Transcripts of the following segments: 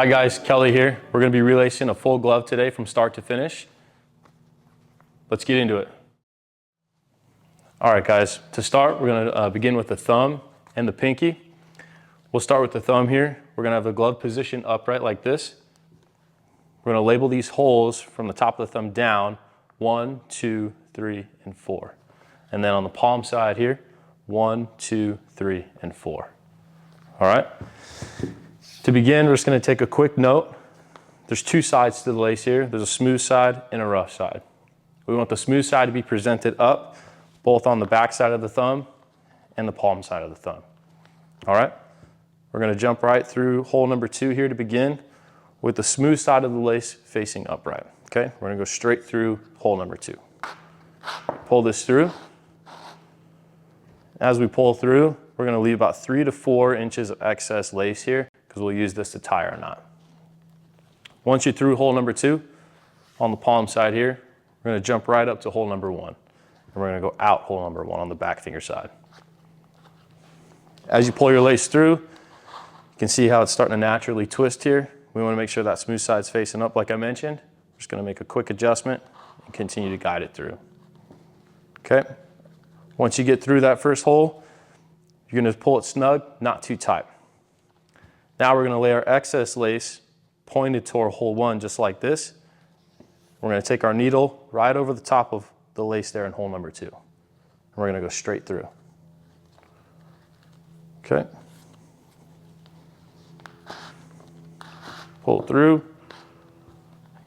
Hi guys, Kelly here. We're going to be relacing a full glove today from start to finish. Let's get into it. All right guys, to start we're going to begin with the thumb and the pinky. We'll start with the thumb here. We're going to have the glove positioned upright like this. We're going to label these holes from the top of the thumb down, 1, 2, 3, and 4. And then on the palm side here, 1, 2, 3, and 4. All right. To begin, we're just going to take a quick note. There's two sides to the lace here. There's a smooth side and a rough side. We want the smooth side to be presented up, both on the back side of the thumb and the palm side of the thumb. All right. We're going to jump right through hole number 2 here to begin with the smooth side of the lace facing upright. Okay. We're going to go straight through hole number 2. Pull this through. As we pull through, we're going to leave about 3 to 4 inches of excess lace here, because we'll use this to tie our knot. Once you're through hole number 2, on the palm side here, we're going to jump right up to hole number 1. And we're going to go out hole number 1 on the back finger side. As you pull your lace through, you can see how it's starting to naturally twist here. We want to make sure that smooth side's facing up like I mentioned. We're just going to make a quick adjustment and continue to guide it through. Okay. Once you get through that first hole, you're going to pull it snug, not too tight. Now we're going to lay our excess lace pointed toward hole 1 just like this. We're going to take our needle right over the top of the lace there in hole number 2. And we're going to go straight through. Okay. Pull through.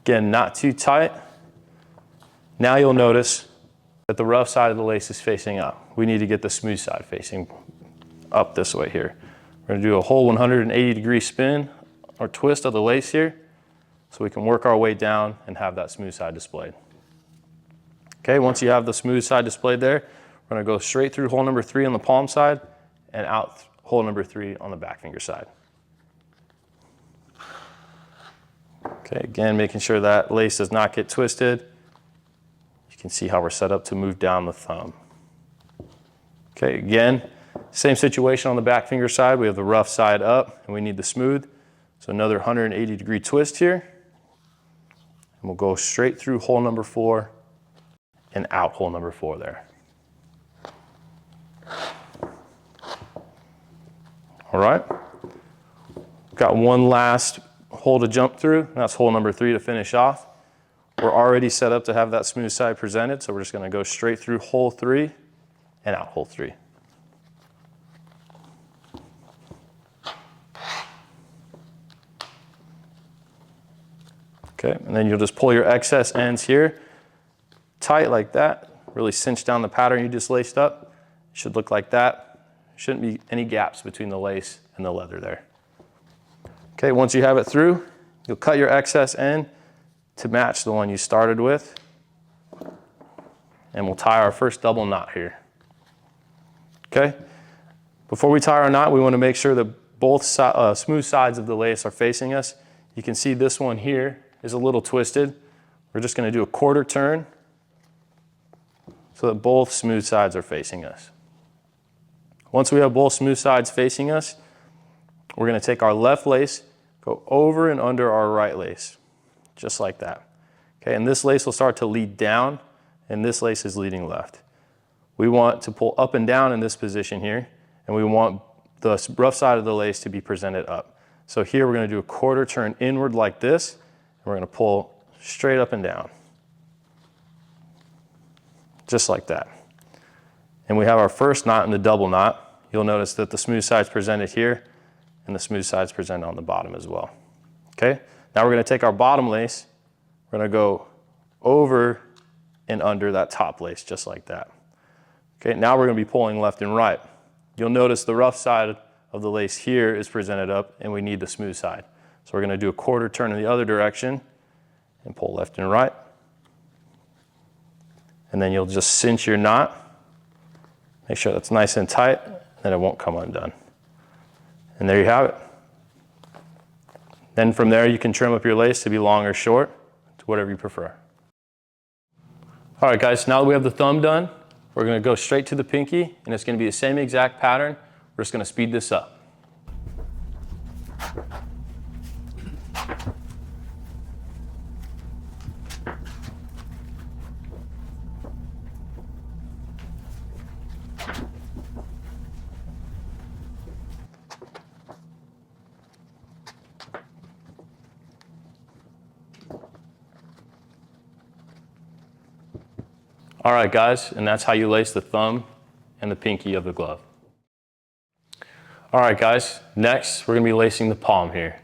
Again, not too tight. Now you'll notice that the rough side of the lace is facing up. We need to get the smooth side facing up this way here. We're going to do a whole 180-degree spin or twist of the lace here so we can work our way down and have that smooth side displayed. Okay, once you have the smooth side displayed there, we're going to go straight through hole number 3 on the palm side and out hole number 3 on the back finger side. Okay, again, making sure that lace does not get twisted. You can see how we're set up to move down the thumb. Okay, again, same situation on the back finger side. We have the rough side up and we need the smooth. So another 180-degree twist here. And we'll go straight through hole number 4 and out hole number 4 there. All right. Got one last hole to jump through, and that's hole number 3 to finish off. We're already set up to have that smooth side presented, so we're just going to go straight through hole 3 and out hole 3. Okay, and then you'll just pull your excess ends here tight like that. Really cinch down the pattern you just laced up. It should look like that. Shouldn't be any gaps between the lace and the leather there. Okay, once you have it through, you'll cut your excess end to match the one you started with. And we'll tie our first double knot here. Okay, before we tie our knot, we want to make sure that both smooth sides of the lace are facing us. You can see this one here is a little twisted. We're just going to do a quarter turn so that both smooth sides are facing us. Once we have both smooth sides facing us, we're going to take our left lace, go over and under our right lace, just like that. Okay, and this lace will start to lead down, and this lace is leading left. We want to pull up and down in this position here, and we want the rough side of the lace to be presented up. So here we're going to do a quarter turn inward like this, and we're going to pull straight up and down, just like that. And we have our first knot in the double knot. You'll notice that the smooth side's presented here, and the smooth side's presented on the bottom as well. Okay, now we're going to take our bottom lace, we're going to go over and under that top lace, just like that. Okay, now we're going to be pulling left and right. You'll notice the rough side of the lace here is presented up, and we need the smooth side. So we're going to do a quarter turn in the other direction and pull left and right. And then you'll just cinch your knot. Make sure that's nice and tight, then it won't come undone. And there you have it. Then from there, you can trim up your lace to be long or short, to whatever you prefer. All right, guys, now that we have the thumb done, we're going to go straight to the pinky, and it's going to be the same exact pattern. We're just going to speed this up. All right, guys, and that's how you lace the thumb and the pinky of the glove. All right, guys, next we're gonna be lacing the palm here.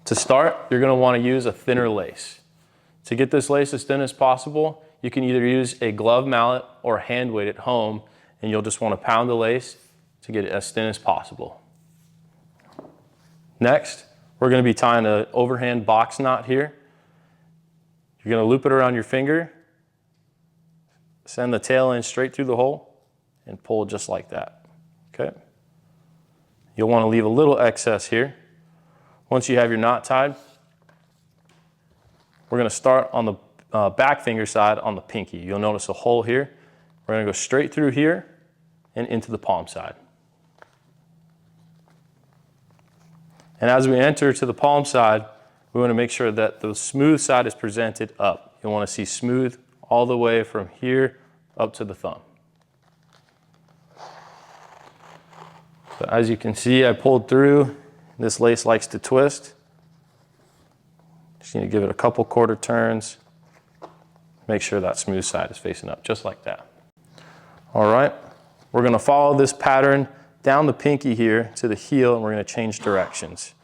To start, you're gonna wanna use a thinner lace. To get this lace as thin as possible, you can either use a glove mallet or a hand weight at home, and you'll just wanna pound the lace to get it as thin as possible. Next, we're gonna be tying an overhand box knot here. You're gonna loop it around your finger, send the tail end straight through the hole, and pull just like that, okay? You'll wanna leave a little excess here. Once you have your knot tied, we're gonna start on the back finger side on the pinky. You'll notice a hole here. We're gonna go straight through here and into the palm side. And as we enter to the palm side, we want to make sure that the smooth side is presented up. You'll want to see smooth all the way from here up to the thumb. So as you can see, I pulled through. This lace likes to twist. Just need to give it a couple quarter turns. Make sure that smooth side is facing up, just like that. All right, we're going to follow this pattern down the pinky here to the heel, and we're going to change directions.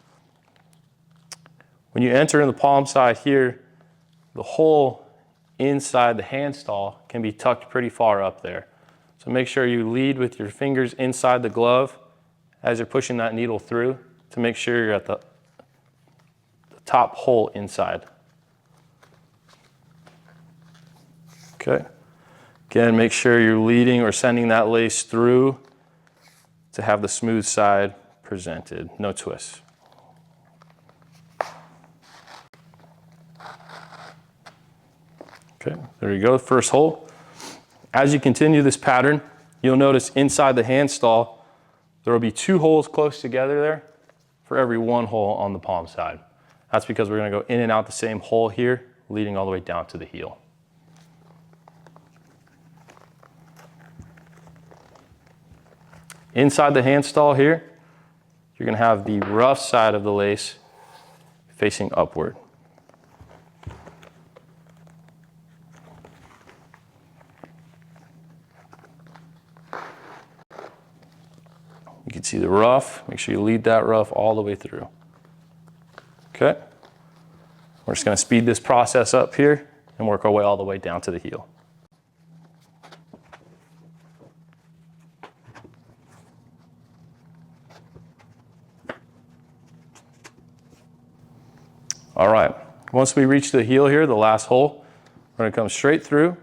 When you enter in the palm side here, the hole inside the hand stall can be tucked pretty far up there. So make sure you lead with your fingers inside the glove as you're pushing that needle through to make sure you're at the top hole inside. Okay. Again, make sure you're leading or sending that lace through to have the smooth side presented, no twists. Okay, there you go, first hole. As you continue this pattern, you'll notice inside the hand stall, there will be 2 holes close together there for every 1 hole on the palm side. That's because we're gonna go in and out the same hole here, leading all the way down to the heel. Inside the hand stall here, you're gonna have the rough side of the lace facing upward. You can see the rough. Make sure you lead that rough all the way through. Okay. We're just gonna speed this process up here and work our way all the way down to the heel. All right, once we reach the heel here, the last hole, we're gonna come straight through.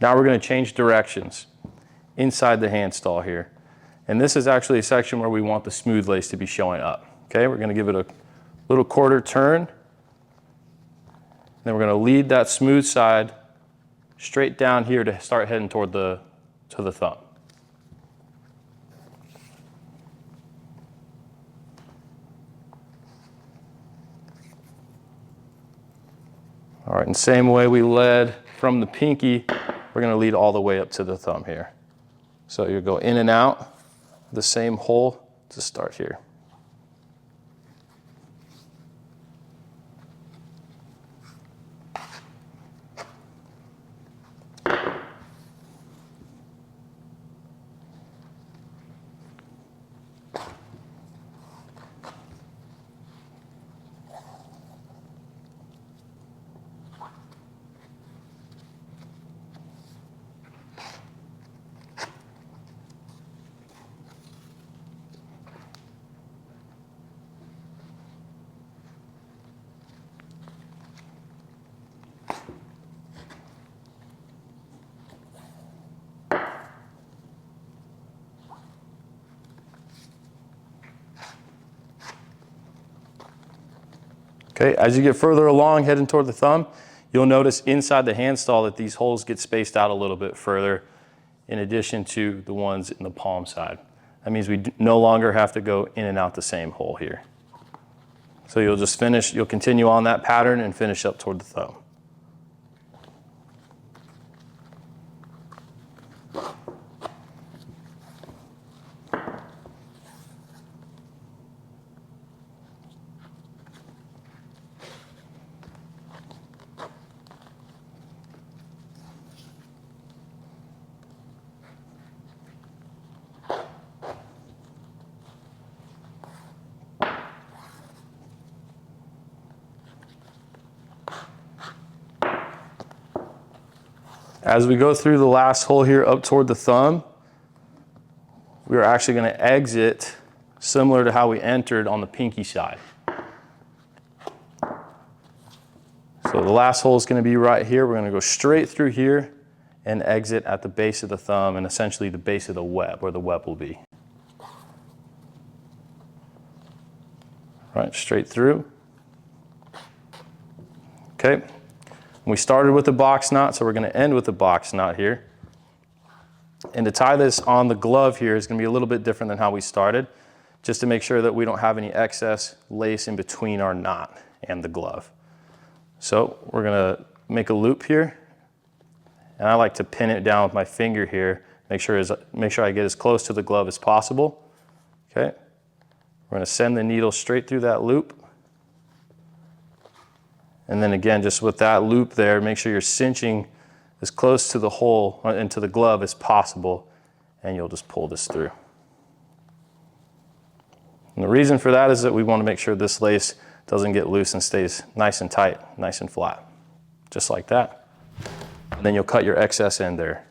Now we're gonna change directions inside the hand stall here. And this is actually a section where we want the smooth lace to be showing up. Okay, we're gonna give it a little quarter turn. Then we're gonna lead that smooth side straight down here to start heading toward the thumb. All right, and same way we led from the pinky, we're gonna lead all the way up to the thumb here. So you go in and out the same hole to start here. Okay, as you get further along, heading toward the thumb, you'll notice inside the hand stall that these holes get spaced out a little bit further in addition to the ones in the palm side. That means we no longer have to go in and out the same hole here. So you'll continue on that pattern and finish up toward the thumb. As we go through the last hole here up toward the thumb, we're actually going to exit similar to how we entered on the pinky side. So the last hole is going to be right here. We're going to go straight through here and exit at the base of the thumb and essentially the base of the web, where the web will be. Right, straight through. Okay. We started with the box knot, so we're going to end with the box knot here. And to tie this on the glove here is going to be a little bit different than how we started, just to make sure that we don't have any excess lace in between our knot and the glove. So we're going to make a loop here, and I like to pin it down with my finger here, make sure I get as close to the glove as possible. Okay. We're going to send the needle straight through that loop. And then again, just with that loop there, make sure you're cinching as close to the hole and to the glove as possible, and you'll just pull this through. And the reason for that is that we want to make sure this lace doesn't get loose and stays nice and tight, nice and flat, just like that. And then you'll cut your excess end there.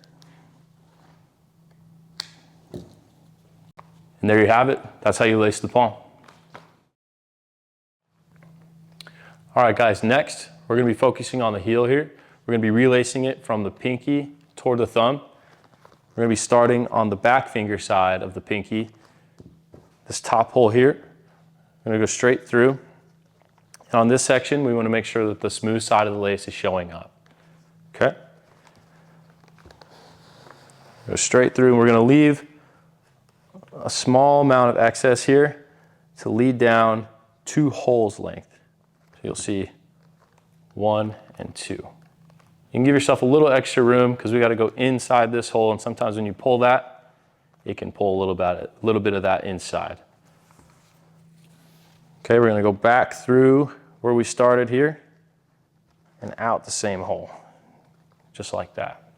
And there you have it. That's how you lace the palm. All right, guys, next, we're going to be focusing on the heel here. We're going to be relacing it from the pinky toward the thumb. We're going to be starting on the back finger side of the pinky. This top hole here, we're going to go straight through. And on this section, we want to make sure that the smooth side of the lace is showing up. Okay? Go straight through, and we're going to leave a small amount of excess here to lead down 2 holes length. So you'll see 1 and 2. You can give yourself a little extra room because we got to go inside this hole, and sometimes when you pull that, it can pull a little bit of that inside. Okay, we're going to go back through where we started here and out the same hole, just like that.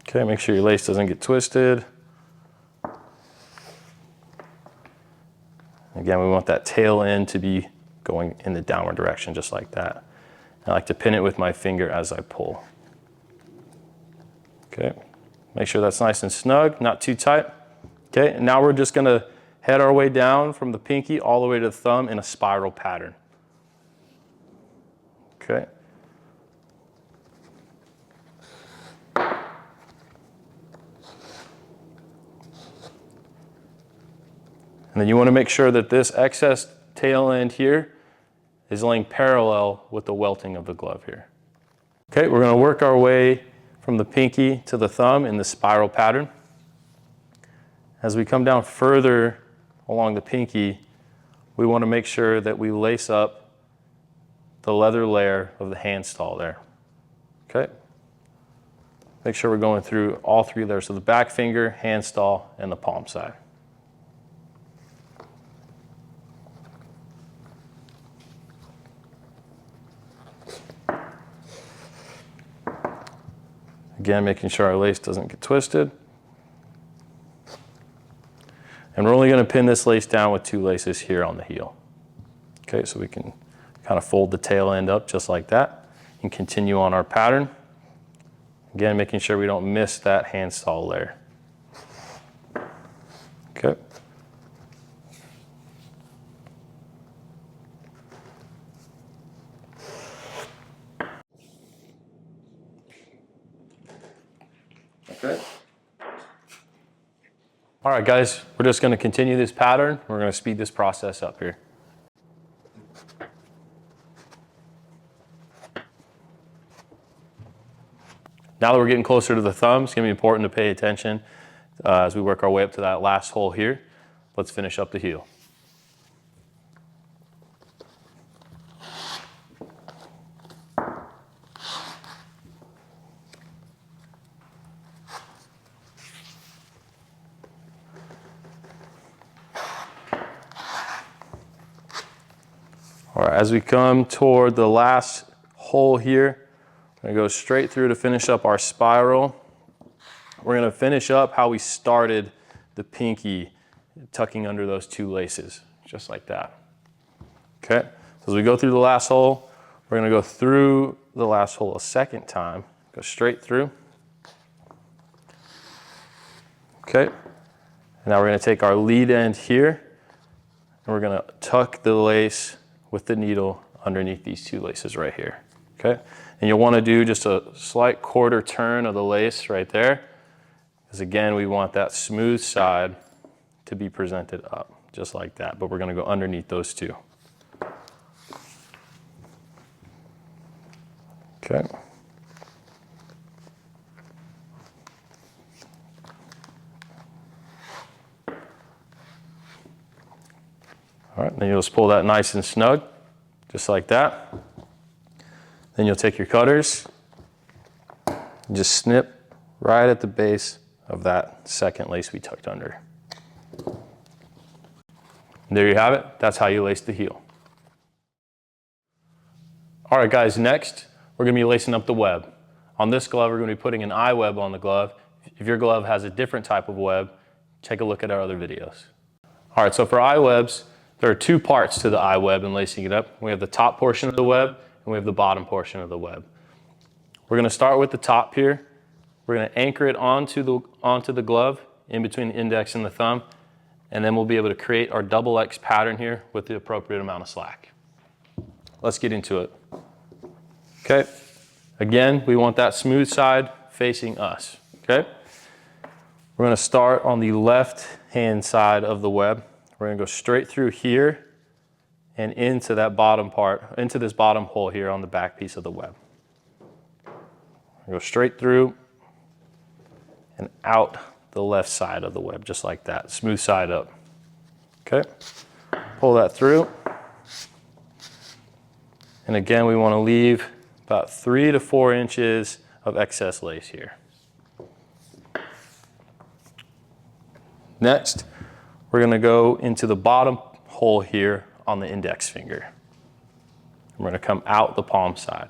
Okay, make sure your lace doesn't get twisted. Again, we want that tail end to be going in the downward direction, just like that. I like to pin it with my finger as I pull. Okay, make sure that's nice and snug, not too tight. Okay, and now we're just gonna head our way down from the pinky all the way to the thumb in a spiral pattern. Okay. And then you want to make sure that this excess tail end here is laying parallel with the welting of the glove here. Okay, we're going to work our way from the pinky to the thumb in the spiral pattern. As we come down further along the pinky, we want to make sure that we lace up the leather layer of the hand stall there. Okay? Make sure we're going through all 3 layers, so the back finger, hand stall, and the palm side. Again, making sure our lace doesn't get twisted. And we're only going to pin this lace down with 2 laces here on the heel. Okay, so we can kind of fold the tail end up just like that and continue on our pattern. Again, making sure we don't miss that hand stall layer. Okay. Okay. All right, guys, we're just going to continue this pattern. We're going to speed this process up here. Now that we're getting closer to the thumb, it's going to be important to pay attention as we work our way up to that last hole here. Let's finish up the heel. All right, as we come toward the last hole here, we're gonna go straight through to finish up our spiral. We're gonna finish up how we started the pinky, tucking under those 2 laces, just like that. Okay, So as we go through the last hole, we're gonna go through the last hole a second time. Go straight through. Okay. And now we're gonna take our lead end here, and we're gonna tuck the lace with the needle underneath these two laces right here. Okay. And you'll wanna do just a slight quarter turn of the lace right there, because again, we want that smooth side to be presented up, just like that. But we're gonna go underneath those two. Okay. All right, then you'll just pull that nice and snug, just like that. Then you'll take your cutters and just snip right at the base of that second lace we tucked under. And there you have it. That's how you lace the heel. All right, guys, next, we're gonna be lacing up the web. On this glove, we're gonna be putting an eye web on the glove. If your glove has a different type of web, take a look at our other videos. All right, so for eye webs, there are two parts to the eye web and lacing it up. We have the top portion of the web and we have the bottom portion of the web. We're gonna start with the top here. We're gonna anchor it onto the glove in between the index and the thumb, and then we'll be able to create our double X pattern here with the appropriate amount of slack. Let's get into it. Okay, again, we want that smooth side facing us, okay? We're gonna start on the left-hand side of the web. We're gonna go straight through here and into that bottom part, into this bottom hole here on the back piece of the web. Go straight through and out the left side of the web, just like that, smooth side up. Okay, pull that through. And again, we wanna leave about 3 to 4 inches of excess lace here. Next, we're gonna go into the bottom hole here on the index finger. We're gonna come out the palm side.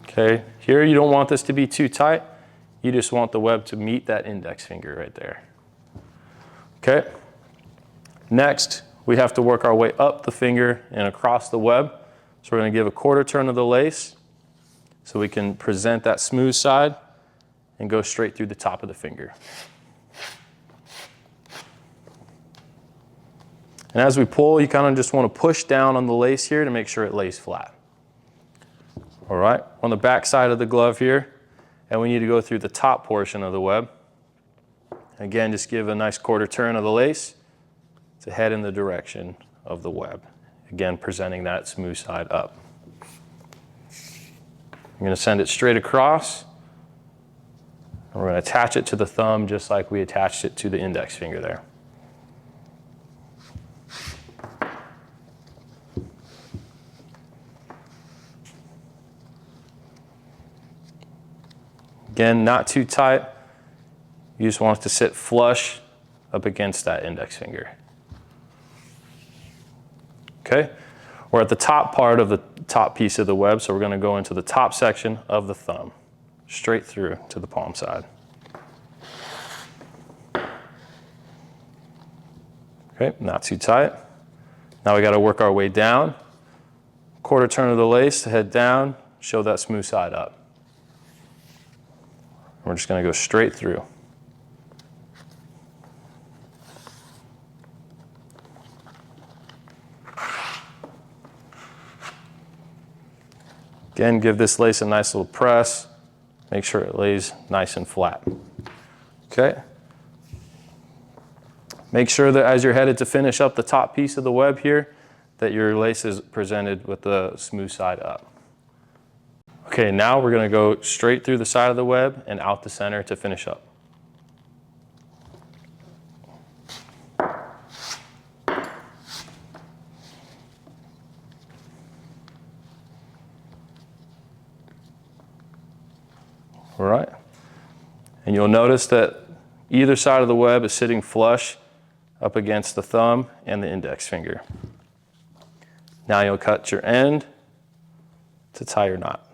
Okay, here you don't want this to be too tight. You just want the web to meet that index finger right there. Okay, next, we have to work our way up the finger and across the web. So we're gonna give a quarter turn of the lace so we can present that smooth side and go straight through the top of the finger. And as we pull, you kind of just want to push down on the lace here to make sure it lays flat. All right, on the back side of the glove here, and we need to go through the top portion of the web. Again, just give a nice quarter turn of the lace to head in the direction of the web. Again, presenting that smooth side up. I'm going to send it straight across. And we're going to attach it to the thumb just like we attached it to the index finger there. Again, not too tight. You just want it to sit flush up against that index finger. Okay, we're at the top part of the top piece of the web, so we're going to go into the top section of the thumb, straight through to the palm side. Okay, not too tight. Now we got to work our way down. Quarter turn of the lace to head down, show that smooth side up. We're just going to go straight through. Again, give this lace a nice little press. Make sure it lays nice and flat. Okay. Make sure that as you're headed to finish up the top piece of the web here, that your lace is presented with the smooth side up. Okay, now we're going to go straight through the side of the web and out the center to finish up. All right, and you'll notice that either side of the web is sitting flush up against the thumb and the index finger. Now you'll cut your end to tie your knot.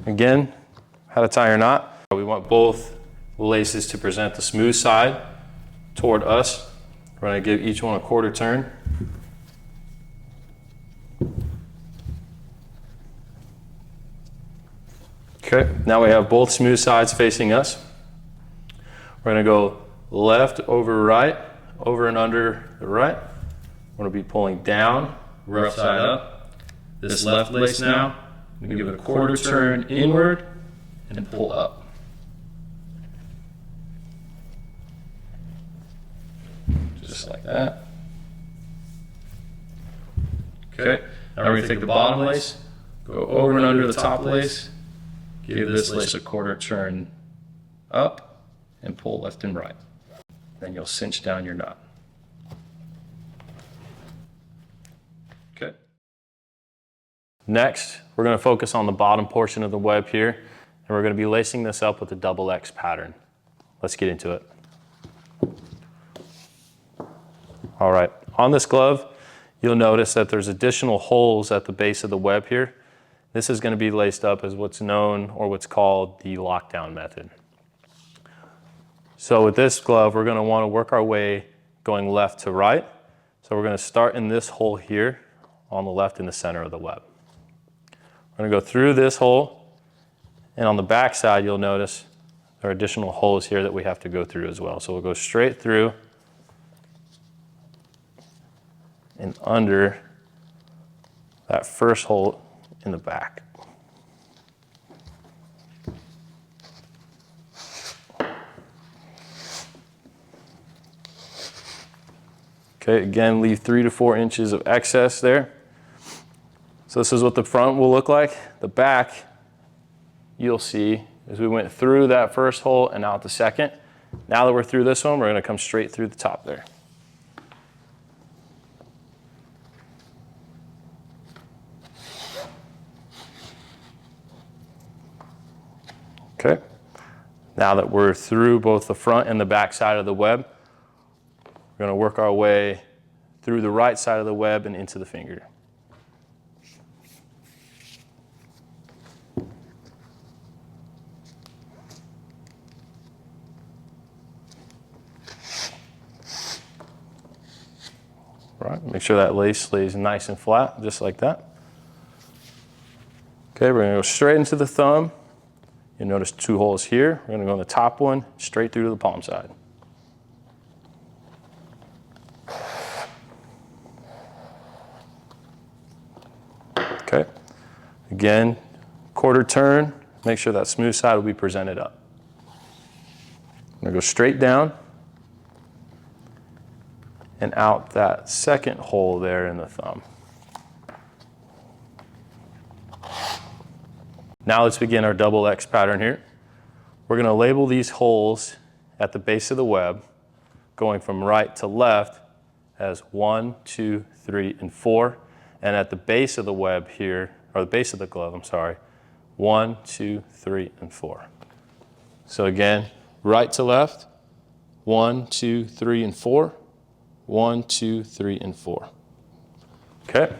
Again, how to tie your knot. We want both laces to present the smooth side toward us. We're going to give each one a quarter turn. Okay, now we have both smooth sides facing us. We're going to go left over right, over and under the right. We're going to be pulling down, rough side up. This left lace now, we give it a quarter turn inward and pull up. Just like that. Okay, now we're going to take the bottom lace, go over and under the top lace, give this lace a quarter turn up, and pull left and right. Then you'll cinch down your knot. Okay. Next, we're going to focus on the bottom portion of the web here, and we're going to be lacing this up with a double X pattern. Let's get into it. All right, on this glove, you'll notice that there's additional holes at the base of the web here. This is going to be laced up as what's known or what's called the lockdown method. So with this glove, we're going to want to work our way going left to right. So we're going to start in this hole here on the left in the center of the web. We're going to go through this hole, and on the back side, you'll notice there are additional holes here that we have to go through as well. So we'll go straight through and under that first hole in the back. Okay, again, leave 3 to 4 inches of excess there. So this is what the front will look like. The back, you'll see, as we went through that first hole and out the second. Now that we're through this one, we're going to come straight through the top there. Okay, now that we're through both the front and the back side of the web, we're going to work our way through the right side of the web and into the finger. All right, make sure that lace lays nice and flat, just like that. Okay, we're going to go straight into the thumb. You'll notice 2 holes here. We're going to go on the top one, straight through to the palm side. Okay, again, quarter turn, make sure that smooth side will be presented up. I'm going to go straight down and out that second hole there in the thumb. Now let's begin our double X pattern here. We're going to label these holes at the base of the web, going from right to left as 1, 2, 3, and 4. And at the base of the web here, or the base of the glove, I'm sorry, 1, 2, 3, and 4. So again, right to left, 1, 2, 3, and 4. 1, 2, 3, and 4. Okay.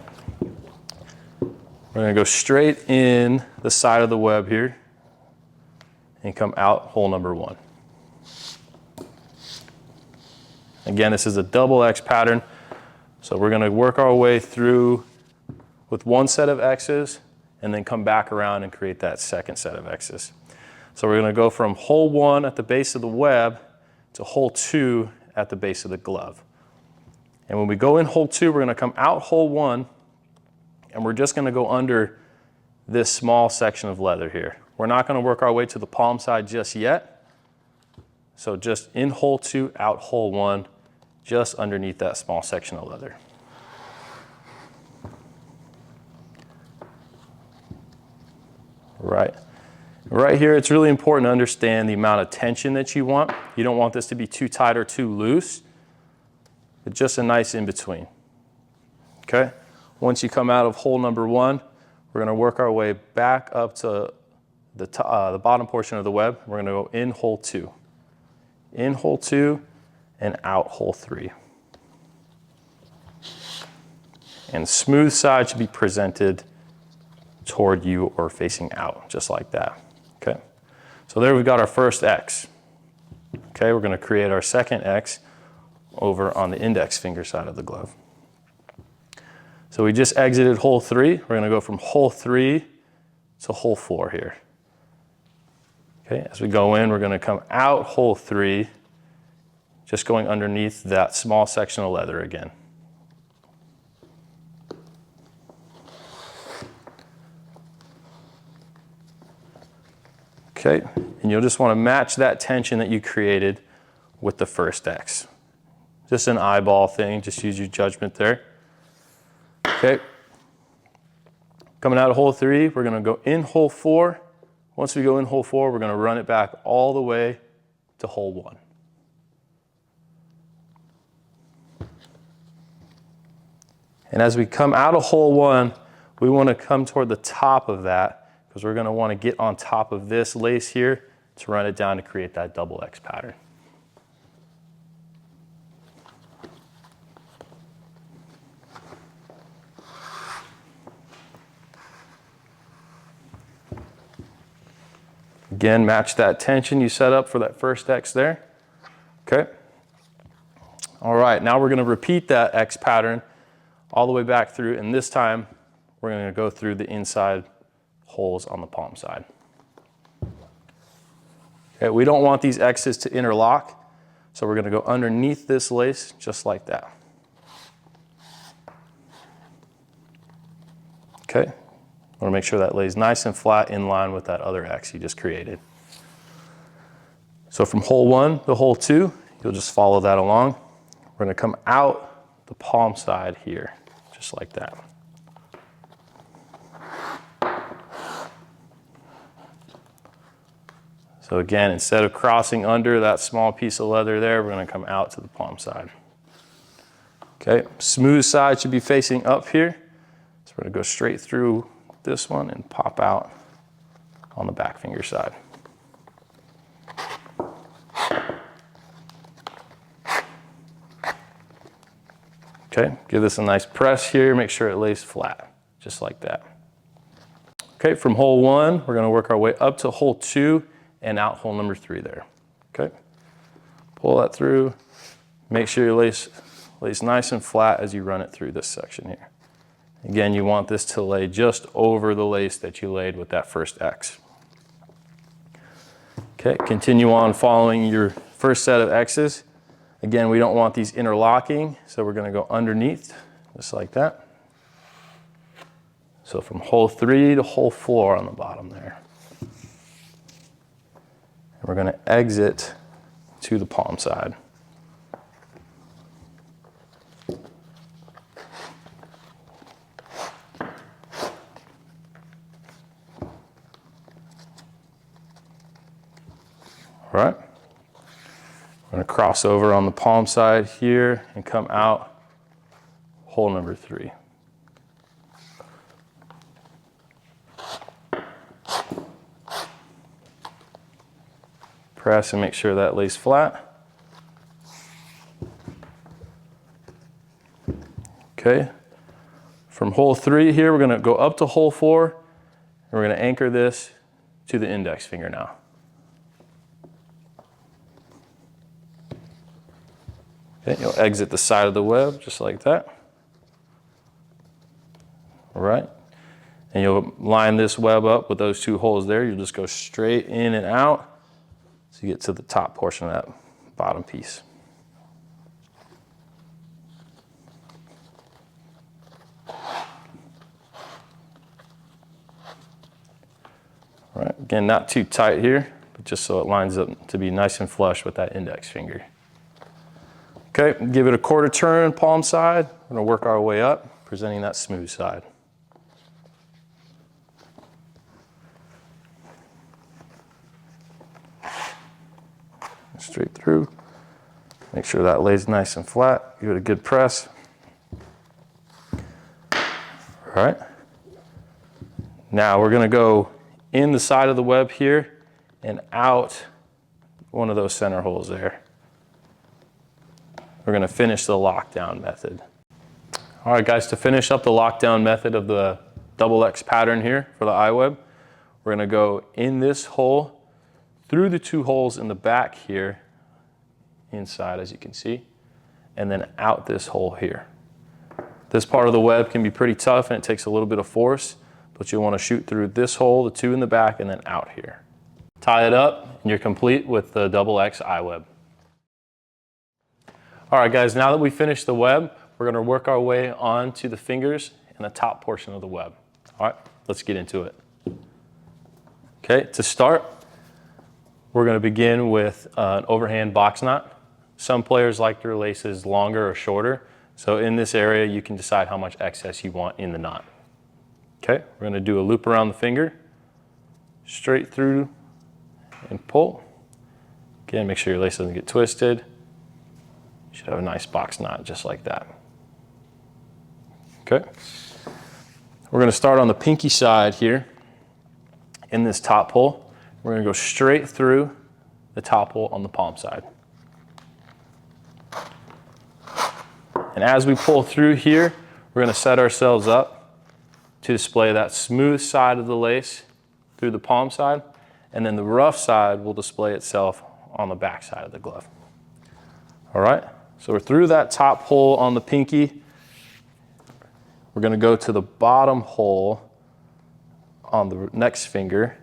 We're going to go straight in the side of the web here and come out hole number 1. Again, this is a double X pattern. So we're going to work our way through with one set of X's and then come back around and create that second set of X's. So we're going to go from hole 1 at the base of the web to hole 2 at the base of the glove. And when we go in hole 2, we're going to come out hole 1, and we're just going to go under this small section of leather here. We're not going to work our way to the palm side just yet. So just in hole 2, out hole 1, just underneath that small section of leather. Right here, it's really important to understand the amount of tension that you want. You don't want this to be too tight or too loose, but just a nice in between. Okay? Once you come out of hole number 1, we're going to work our way back up to the bottom portion of the web. We're going to go in hole 2. In hole 2 and out hole 3. And smooth side should be presented toward you or facing out, just like that. Okay? So there we've got our first X. Okay, we're gonna create our second X over on the index finger side of the glove. So we just exited hole 3. We're gonna go from hole 3 to hole 4 here. Okay, as we go in, we're gonna come out hole 3, just going underneath that small section of leather again. Okay, and you'll just want to match that tension that you created with the first X. Just an eyeball thing, just use your judgment there. Okay, coming out of hole 3, we're going to go in hole 4. Once we go in hole 4, we're going to run it back all the way to hole 1. And as we come out of hole 1, we want to come toward the top of that, because we're going to want to get on top of this lace here to run it down to create that double X pattern. Again, match that tension you set up for that first X there. Okay. All right, now we're going to repeat that X pattern all the way back through, and this time we're going to go through the inside holes on the palm side. Okay, we don't want these X's to interlock, so we're going to go underneath this lace just like that. Okay, I want to make sure that lays nice and flat in line with that other X you just created. So from hole 1 to hole 2, you'll just follow that along. We're going to come out the palm side here, just like that. So again, instead of crossing under that small piece of leather there, we're going to come out to the palm side. Okay, smooth side should be facing up here. So we're going to go straight through this one and pop out on the back finger side. Okay, give this a nice press here, make sure it lays flat, just like that. Okay, from hole 1, we're going to work our way up to hole 2 and out hole number 3 there. Okay, pull that through, make sure your lace lays nice and flat as you run it through this section here. Again, you want this to lay just over the lace that you laid with that first X. Okay, continue on following your first set of X's. Again, we don't want these interlocking, so we're going to go underneath, just like that. So from hole 3 to hole 4 on the bottom there. And we're going to exit to the palm side. All right. We're going to cross over on the palm side here and come out hole number 3. Press and make sure that lays flat. Okay. From hole 3 here, we're going to go up to hole 4, and we're going to anchor this to the index finger now. Okay, you'll exit the side of the web just like that. All right. And you'll line this web up with those 2 holes there. You'll just go straight in and out so you get to the top portion of that bottom piece. All right, again, not too tight here, but just so it lines up to be nice and flush with that index finger. Okay, give it a quarter turn, palm side. We're going to work our way up, presenting that smooth side. Straight through. Make sure that lays nice and flat. Give it a good press. All right. Now we're going to go in the side of the web here and out one of those center holes there. We're going to finish the lockdown method. All right, guys, to finish up the lockdown method of the double X pattern here for the eye web, we're going to go in this hole, through the 2 holes in the back here, inside, as you can see, and then out this hole here. This part of the web can be pretty tough and it takes a little bit of force, but you'll want to shoot through this hole, the 2 in the back, and then out here. Tie it up and you're complete with the XX eye web. All right guys, now that we finished the web, we're going to work our way onto the fingers and the top portion of the web. All right, let's get into it. Okay, to start, we're going to begin with an overhand box knot. Some players like their laces longer or shorter, so in this area you can decide how much excess you want in the knot. Okay, we're going to do a loop around the finger, straight through and pull. Again, make sure your lace doesn't get twisted. You should have a nice box knot just like that. Okay, we're going to start on the pinky side here in this top hole. We're going to go straight through the top hole on the palm side. And as we pull through here, we're going to set ourselves up to display that smooth side of the lace through the palm side, and then the rough side will display itself on the back side of the glove. All right, so we're through that top hole on the pinky. We're going to go to the bottom hole on the next finger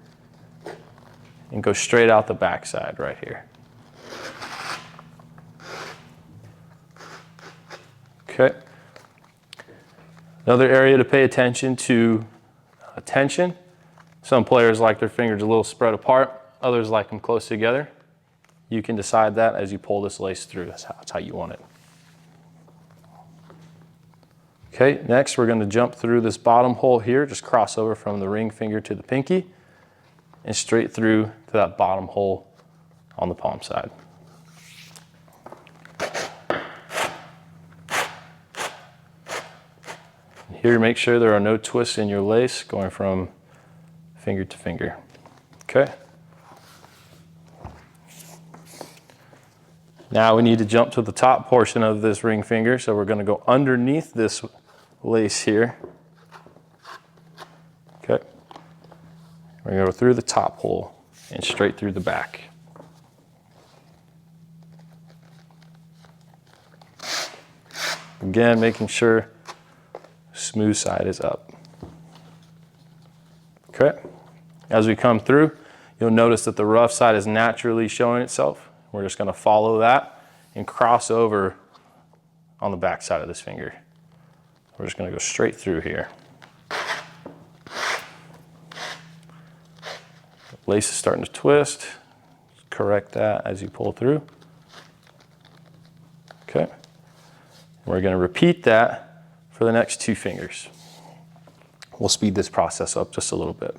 and go straight out the back side right here. Okay. Another area to pay attention to tension. Some players like their fingers a little spread apart, others like them close together. You can decide that as you pull this lace through. That's how you want it. Okay, next we're going to jump through this bottom hole here, just cross over from the ring finger to the pinky and straight through to that bottom hole on the palm side. Here, make sure there are no twists in your lace going from finger to finger. Okay. Now we need to jump to the top portion of this ring finger, so we're going to go underneath this lace here. Okay. We're going to go through the top hole and straight through the back. Again, making sure smooth side is up. Okay. As we come through, you'll notice that the rough side is naturally showing itself. We're just going to follow that and cross over on the back side of this finger. We're just going to go straight through here. Lace is starting to twist. Correct that as you pull through. Okay. We're going to repeat that for the next 2 fingers. We'll speed this process up just a little bit.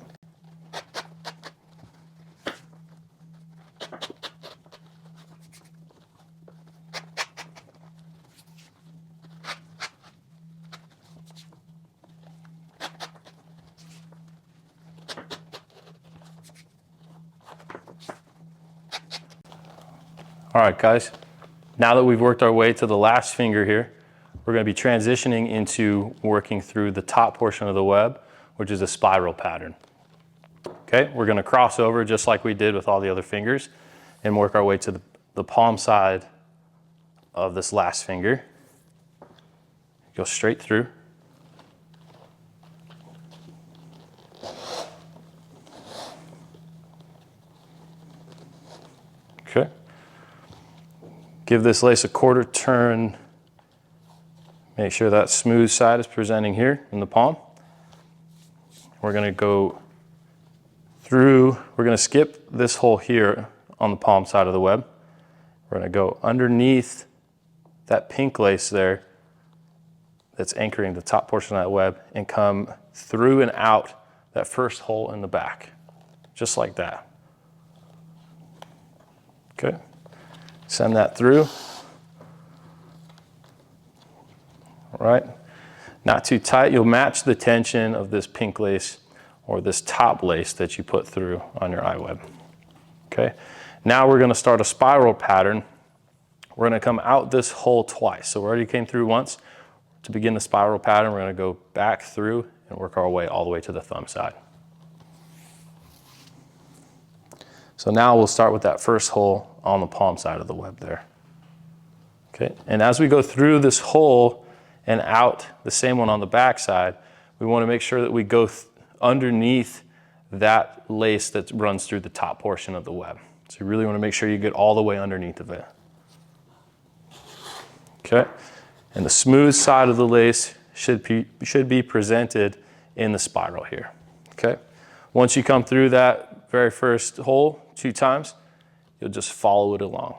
All right, guys, now that we've worked our way to the last finger here, we're going to be transitioning into working through the top portion of the web, which is a spiral pattern. Okay, we're going to cross over just like we did with all the other fingers and work our way to the palm side of this last finger. Go straight through. Okay. Give this lace a quarter turn. Make sure that smooth side is presenting here in the palm. We're going to go through, we're going to skip this hole here on the palm side of the web. We're going to go underneath that pink lace there that's anchoring the top portion of that web and come through and out that first hole in the back, just like that. Okay, send that through. All right, not too tight. You'll match the tension of this pink lace or this top lace that you put through on your eye web. Okay, now we're going to start a spiral pattern. We're going to come out this hole twice. So we already came through once. To begin the spiral pattern, we're going to go back through and work our way all the way to the thumb side. So now we'll start with that first hole on the palm side of the web there. Okay, and as we go through this hole and out the same one on the back side, we want to make sure that we go underneath that lace that runs through the top portion of the web. So you really want to make sure you get all the way underneath of it. Okay, and the smooth side of the lace should be presented in the spiral here. Okay, once you come through that very first hole 2 times, you'll just follow it along.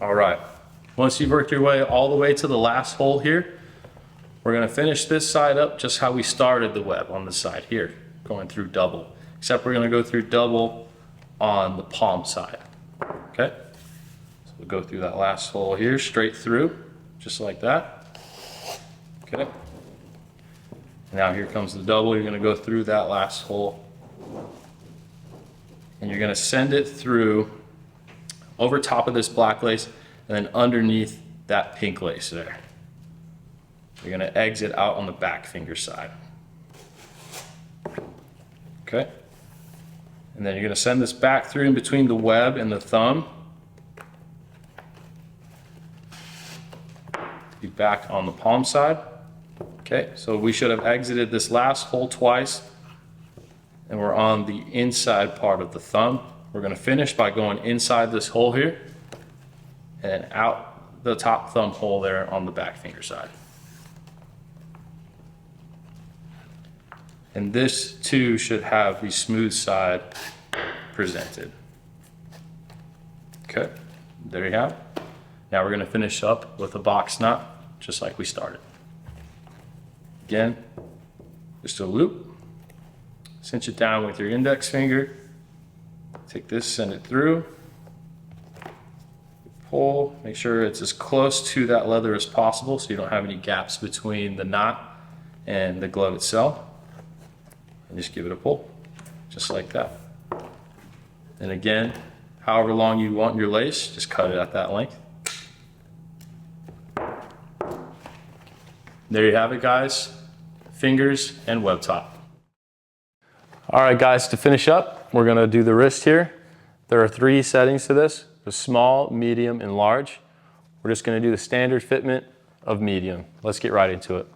All right, once you've worked your way all the way to the last hole here, we're gonna finish this side up just how we started the web on the side here, going through double, except we're gonna go through double on the palm side, okay? So we'll go through that last hole here, straight through, just like that, okay? Now here comes the double, you're gonna go through that last hole, and you're gonna send it through over top of this black lace and then underneath that pink lace there. You're gonna exit out on the back finger side. Okay? And then you're gonna send this back through in between the web and the thumb. Be back on the palm side. Okay, so we should have exited this last hole twice, and we're on the inside part of the thumb. We're gonna finish by going inside this hole here and out the top thumb hole there on the back finger side. And this too should have the smooth side presented. Okay, there you have it. Now we're gonna finish up with a box knot, just like we started. Again, just a loop, cinch it down with your index finger, take this, send it through, pull, make sure it's as close to that leather as possible so you don't have any gaps between the knot and the glove itself. And just give it a pull, just like that. And again, however long you want your lace, just cut it at that length. There you have it, guys. Fingers and web top. All right, guys, to finish up, we're gonna do the wrist here. There are 3 settings to this, the small, medium, and large. We're just gonna do the standard fitment of medium. Let's get right into it.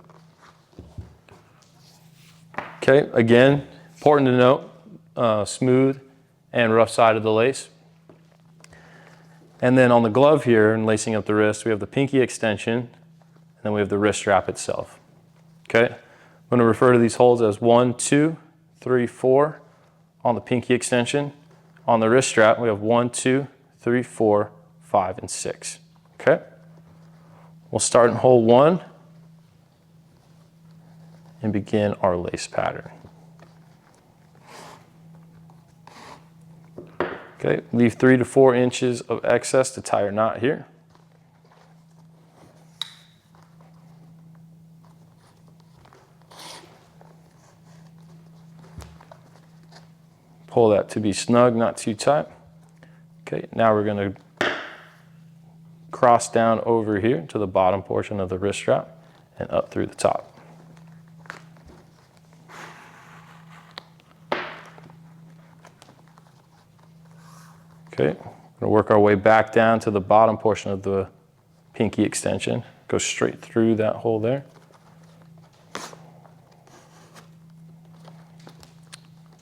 Okay, again, important to note, smooth and rough side of the lace. And then on the glove here and lacing up the wrist, we have the pinky extension, and then we have the wrist strap itself. Okay, I'm gonna refer to these holes as 1, 2, 3, 4 on the pinky extension. On the wrist strap, we have 1, 2, 3, 4, 5, and 6. Okay, we'll start in hole 1 and begin our lace pattern. Okay, leave 3 to 4 inches of excess to tie your knot here. Pull that to be snug, not too tight. Okay, now we're gonna cross down over here to the bottom portion of the wrist strap and up through the top. Okay, we're gonna work our way back down to the bottom portion of the pinky extension. Go straight through that hole there.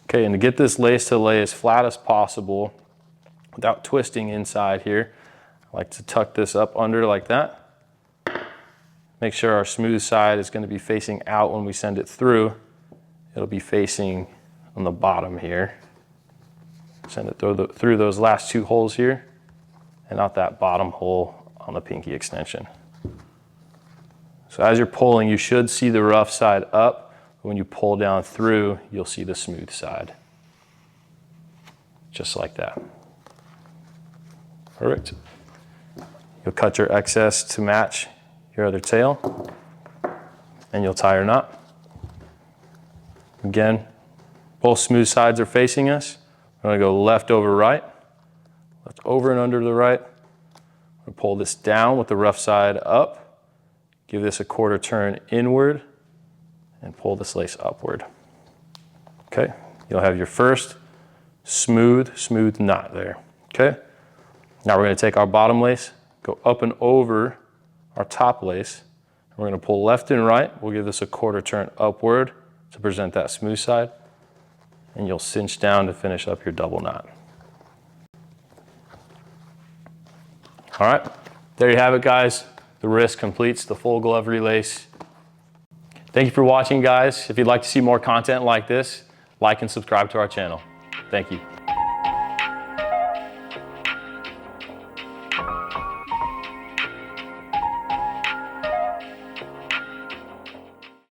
Okay, and to get this lace to lay as flat as possible without twisting inside here, I like to tuck this up under like that. Make sure our smooth side is going to be facing out when we send it through. It'll be facing on the bottom here. Send it through those last 2 holes here and out that bottom hole on the pinky extension. So as you're pulling, you should see the rough side up. When you pull down through, you'll see the smooth side. Just like that. Perfect. You'll cut your excess to match your other tail, and you'll tie your knot. Again, both smooth sides are facing us. We're gonna go left over right, left over and under the right. I'm gonna pull this down with the rough side up, give this a 1/4 turn inward, and pull this lace upward. Okay, you'll have your first smooth knot there. Okay, now we're going to take our bottom lace, go up and over our top lace. We're going to pull left and right. We'll give this a quarter turn upward to present that smooth side, and you'll cinch down to finish up your double knot. All right, there you have it, guys. The wrist completes the full glove relace. Thank you for watching, guys. If you'd like to see more content like this, like and subscribe to our channel. Thank you.